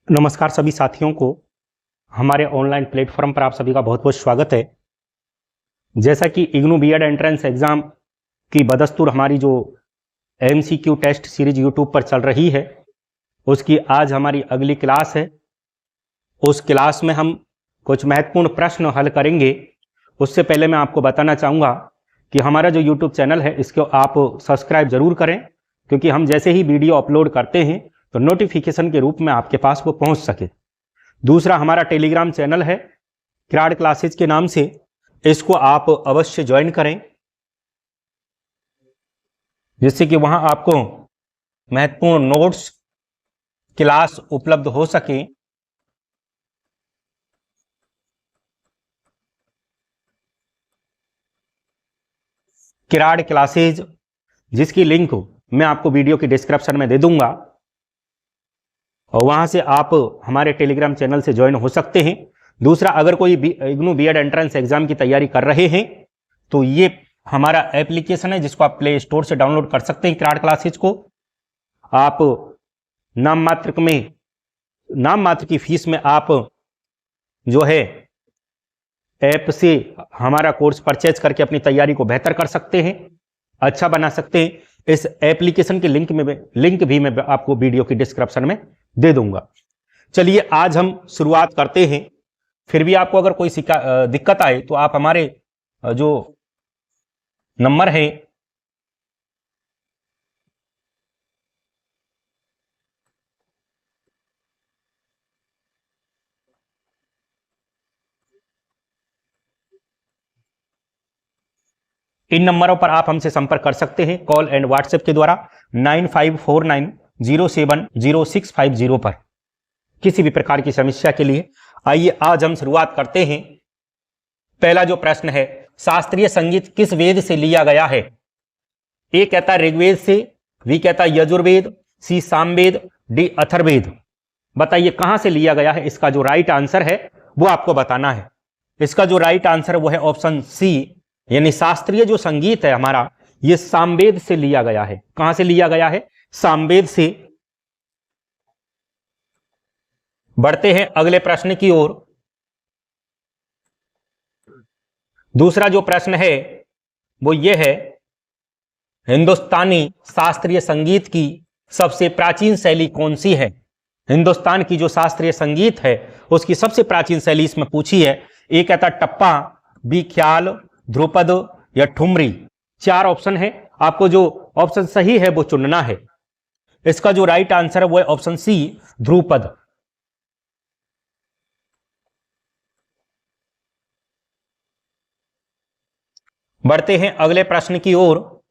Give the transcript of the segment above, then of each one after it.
नमस्कार सभी साथियों को हमारे ऑनलाइन प्लेटफॉर्म पर आप सभी का बहुत बहुत स्वागत है। जैसा कि इग्नू बीएड एंट्रेंस एग्जाम की बदस्तूर हमारी जो एमसीक्यू टेस्ट सीरीज यूट्यूब पर चल रही है, उसकी आज हमारी अगली क्लास है। उस क्लास में हम कुछ महत्वपूर्ण प्रश्न हल करेंगे। उससे पहले मैं आपको बताना चाहूँगा कि हमारा जो यूट्यूब चैनल है इसको आप सब्सक्राइब जरूर करें, क्योंकि हम जैसे ही वीडियो अपलोड करते हैं तो नोटिफिकेशन के रूप में आपके पास वो पहुंच सके। दूसरा, हमारा टेलीग्राम चैनल है किराड़ क्लासेज के नाम से, इसको आप अवश्य ज्वाइन करें, जिससे कि वहां आपको महत्वपूर्ण नोट्स क्लास उपलब्ध हो सके। किराड़ क्लासेज, जिसकी लिंक मैं आपको वीडियो की डिस्क्रिप्शन में दे दूंगा, और वहां से आप हमारे टेलीग्राम चैनल से ज्वाइन हो सकते हैं। दूसरा, अगर कोई इग्नू बीएड एंट्रेंस एग्जाम की तैयारी कर रहे हैं तो ये हमारा एप्लीकेशन है, जिसको आप प्ले स्टोर से डाउनलोड कर सकते हैं। किराड़ क्लासेज को आप नाम मात्र की फीस में आप जो है ऐप से हमारा कोर्स परचेज करके अपनी तैयारी को बेहतर कर सकते हैं, अच्छा बना सकते हैं। इस एप्लीकेशन के लिंक भी मैं आपको वीडियो की डिस्क्रिप्शन में दे दूंगा। चलिए आज हम शुरुआत करते हैं। फिर भी आपको अगर कोई दिक्कत आए तो आप हमारे जो नंबर है इन नंबरों पर आप हमसे संपर्क कर सकते हैं कॉल एंड व्हाट्सएप के द्वारा 9549070650 पर, किसी भी प्रकार की समस्या के लिए। आइए आज हम शुरुआत करते हैं। पहला जो प्रश्न है, शास्त्रीय संगीत किस वेद से लिया गया है? ए कहता है ऋग्वेद से, बी कहता है यजुर्वेद, सी सामवेद, डी अथर्ववेद। बताइए कहां से लिया गया है। इसका जो राइट आंसर है वो आपको बताना है। इसका जो राइट आंसर है वो है ऑप्शन सी, यानी शास्त्रीय जो संगीत है हमारा, ये सामवेद से लिया गया है। कहां से लिया गया है? सामवेद से। बढ़ते हैं अगले प्रश्न की ओर। दूसरा जो प्रश्न है वो ये है, हिंदुस्तानी शास्त्रीय संगीत की सबसे प्राचीन शैली कौन सी है? हिंदुस्तान की जो शास्त्रीय संगीत है उसकी सबसे प्राचीन शैली इसमें पूछी है। ए कहता टप्पा, बी ख्याल, ध्रुपद या ठुमरी। चार ऑप्शन है, आपको जो ऑप्शन सही है वो चुनना है। इसका जो राइट आंसर है वो है ऑप्शन सी, ध्रुपद। बढ़ते हैं अगले प्रश्न की ओर।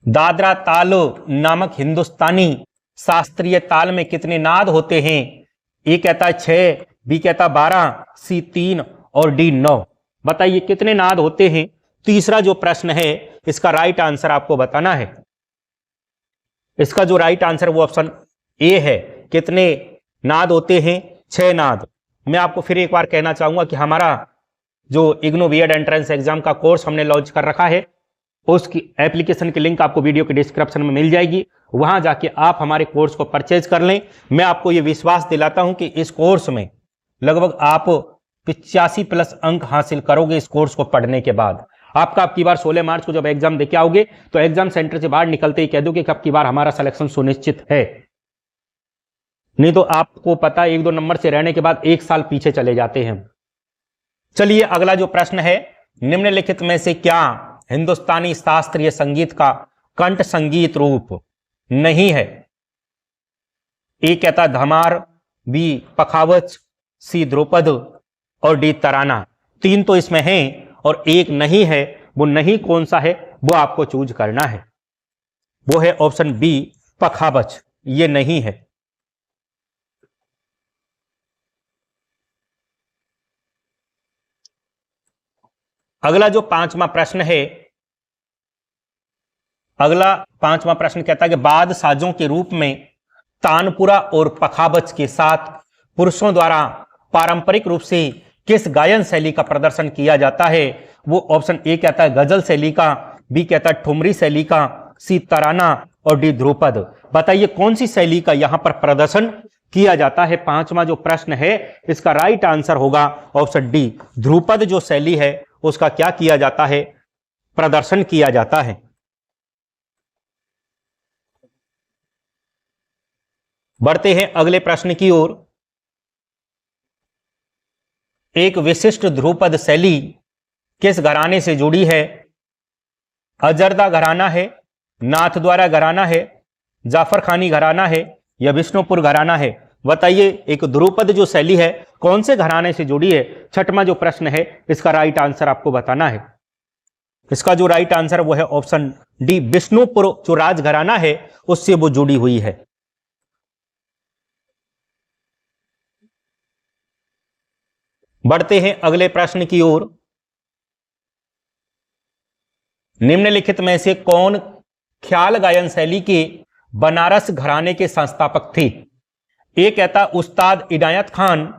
दादरा ताल नामक हिंदुस्तानी शास्त्रीय ताल में कितने नाद होते हैं? ए कहता है 6, बी कहता 12, सी 3 और डी 9। बताइए कितने नाद होते हैं। तीसरा जो प्रश्न है इसका राइट आंसर आपको बताना है। इसका जो राइट आंसर वो ऑप्शन ए है। कितने नाद होते हैं? 6 नाद। मैं आपको फिर एक बार कहना चाहूंगा कि हमारा जो इग्नू बीएड एंट्रेंस एग्जाम का कोर्स हमने लॉन्च कर रखा है, उसकी एप्लीकेशन की लिंक आपको वीडियो के डिस्क्रिप्शन में मिल जाएगी। वहां जाके आप हमारे कोर्स को परचेज कर लें। मैं आपको यह विश्वास दिलाता हूं कि इस कोर्स में लगभग आप 85+ अंक हासिल करोगे। इस कोर्स को पढ़ने के बाद आपका अब की बार 16 मार्च को जब एग्जाम देके आओगे तो एग्जाम सेंटर से बाहर निकलते ही कह दोगे कि अब की बार हमारा सिलेक्शन सुनिश्चित है। नहीं तो आपको पता 1-2 नंबर से रहने के बाद 1 साल पीछे चले जाते हैं। चलिए अगला जो प्रश्न है, निम्नलिखित में से क्या हिंदुस्तानी शास्त्रीय संगीत का कंठ संगीत रूप नहीं है? ए कहता धमार, बी पखावज, सी ध्रुपद और डी तराना। 3 तो इसमें हैं और एक नहीं है। वो नहीं कौन सा है वो आपको चूज करना है। वो है ऑप्शन बी, पखावज। ये नहीं है। अगला जो 5वां प्रश्न है, अगला 5वां प्रश्न कहता है कि बाद साजों के रूप में तानपुरा और पखावज के साथ पुरुषों द्वारा पारंपरिक रूप से किस गायन शैली का प्रदर्शन किया जाता है? वो ऑप्शन ए कहता है गजल शैली का, बी कहता है ठुमरी शैली का, सी तराना और डी ध्रुपद। बताइए कौन सी शैली का यहां पर प्रदर्शन किया जाता है। पांचवा जो प्रश्न है इसका राइट आंसर होगा ऑप्शन डी, ध्रुपद जो शैली है उसका क्या किया जाता है, प्रदर्शन किया जाता है। बढ़ते हैं अगले प्रश्न की ओर। एक विशिष्ट ध्रुपद शैली किस घराने से जुड़ी है। अजरदा घराना है, नाथद्वारा घराना है, जाफर खानी घराना है या विष्णुपुर घराना है। बताइए एक ध्रुपद जो शैली है कौन से घराने से जुड़ी है। छठवां जो प्रश्न है इसका राइट आंसर आपको बताना है। इसका जो राइट आंसर वो है ऑप्शन डी, विष्णुपुर जो राजघराना है उससे वो जुड़ी हुई है। बढ़ते हैं अगले प्रश्न की ओर। निम्नलिखित में से कौन ख्याल गायन शैली के बनारस घराने के संस्थापक थे। ए कहता उस्ताद इनायत खान,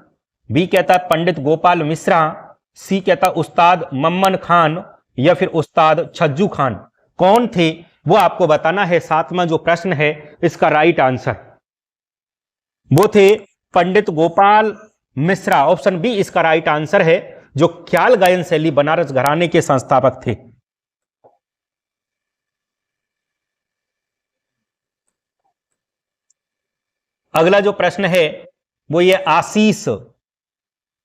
बी कहता पंडित गोपाल मिश्रा, सी कहता उस्ताद मम्मन खान या फिर उस्ताद छज्जू खान। कौन थे वो आपको बताना है। सातवां जो प्रश्न है इसका राइट आंसर वो थे पंडित गोपाल मिश्रा। ऑप्शन बी इसका राइट आंसर है, जो ख्याल गायन शैली बनारस घराने के संस्थापक थे। अगला जो प्रश्न है वो ये आशीष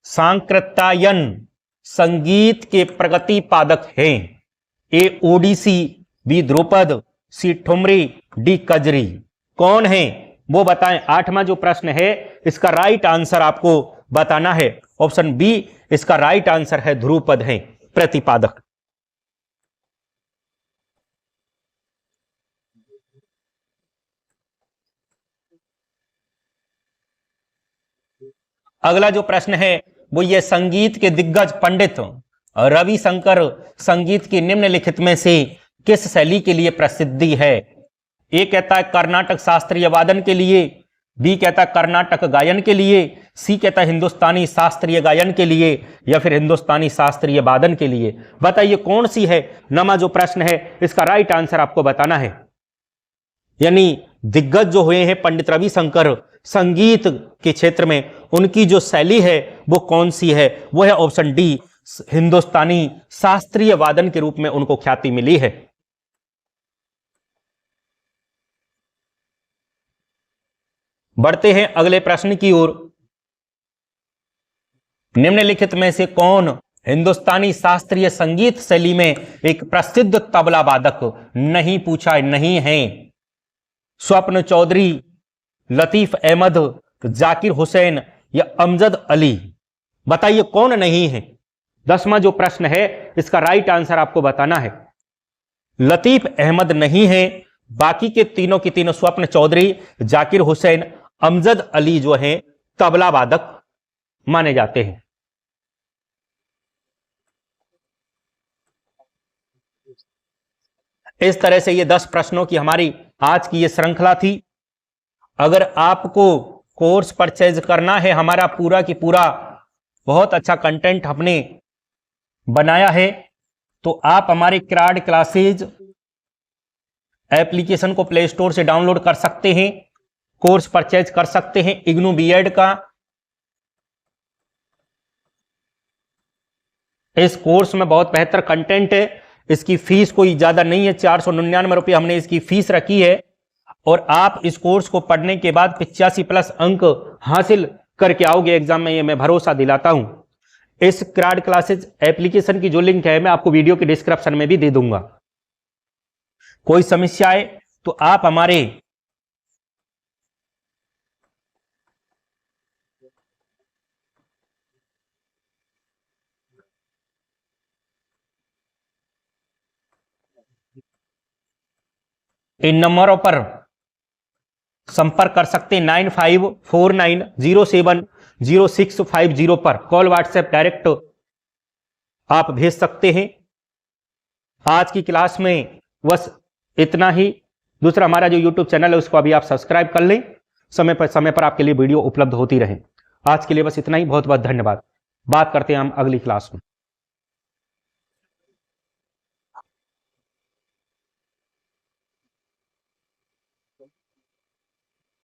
सांकृत्यायन संगीत के प्रगति पादक हैं। ए ओडिसी, बी ध्रुपद, सी ठुमरी, डी कजरी। कौन है वो बताएं। आठवां जो प्रश्न है इसका राइट आंसर आपको बताना है। ऑप्शन बी इसका राइट आंसर है, ध्रुपद है प्रतिपादक। अगला जो प्रश्न है वो ये संगीत के दिग्गज पंडित रविशंकर संगीत की निम्नलिखित में से किस शैली के लिए प्रसिद्धि है। ए कहता है कर्नाटक शास्त्रीय वादन के लिए, बी कहता है कर्नाटक गायन के लिए, सी कहता है हिंदुस्तानी शास्त्रीय गायन के लिए या फिर हिंदुस्तानी शास्त्रीय वादन के लिए। बताइए कौन सी है। नमा जो प्रश्न है इसका राइट आंसर आपको बताना है। यानी दिग्गज जो हुए हैं पंडित रविशंकर संगीत के क्षेत्र में, उनकी जो शैली है वो कौन सी है। वो है ऑप्शन डी, हिंदुस्तानी शास्त्रीय वादन के रूप में उनको ख्याति मिली है। बढ़ते हैं अगले प्रश्न की ओर। निम्नलिखित में से कौन हिंदुस्तानी शास्त्रीय संगीत शैली में एक प्रसिद्ध तबला वादक नहीं पूछा नहीं है। स्वप्न चौधरी, लतीफ अहमद, जाकिर हुसैन या अमजद अली। बताइए कौन नहीं है। 10वां जो प्रश्न है इसका राइट आंसर आपको बताना है। लतीफ अहमद नहीं है, बाकी के तीनों की तीनों स्वप्न चौधरी, जाकिर हुसैन, अमजद अली जो हैं तबला वादक माने जाते हैं। इस तरह से ये 10 प्रश्नों की हमारी आज की ये श्रृंखला थी। अगर आपको कोर्स परचेज करना है, हमारा पूरा की पूरा बहुत अच्छा कंटेंट हमने बनाया है, तो आप हमारे क्राड क्लासेज एप्लीकेशन को प्ले स्टोर से डाउनलोड कर सकते हैं, कोर्स परचेज कर सकते हैं। इग्नू बीएड का इस कोर्स में बहुत बेहतर कंटेंट है। इसकी फीस कोई ज्यादा नहीं है, 499 रुपये हमने इसकी फीस रखी है। और आप इस कोर्स को पढ़ने के बाद 85+ अंक हासिल करके आओगे एग्जाम में, ये मैं भरोसा दिलाता हूं। इस क्राड क्लासेज एप्लीकेशन की जो लिंक है मैं आपको वीडियो के डिस्क्रिप्शन में भी दे दूंगा। कोई समस्या है तो आप हमारे इन नंबरों पर संपर्क कर सकते हैं। 9549070650 पर कॉल व्हाट्सएप डायरेक्ट आप भेज सकते हैं। आज की क्लास में बस इतना ही। दूसरा हमारा जो यूट्यूब चैनल है उसको अभी आप सब्सक्राइब कर लें, समय पर आपके लिए वीडियो उपलब्ध होती रहे। आज के लिए बस इतना ही। बहुत बहुत धन्यवाद। बात करते हैं हम अगली क्लास में।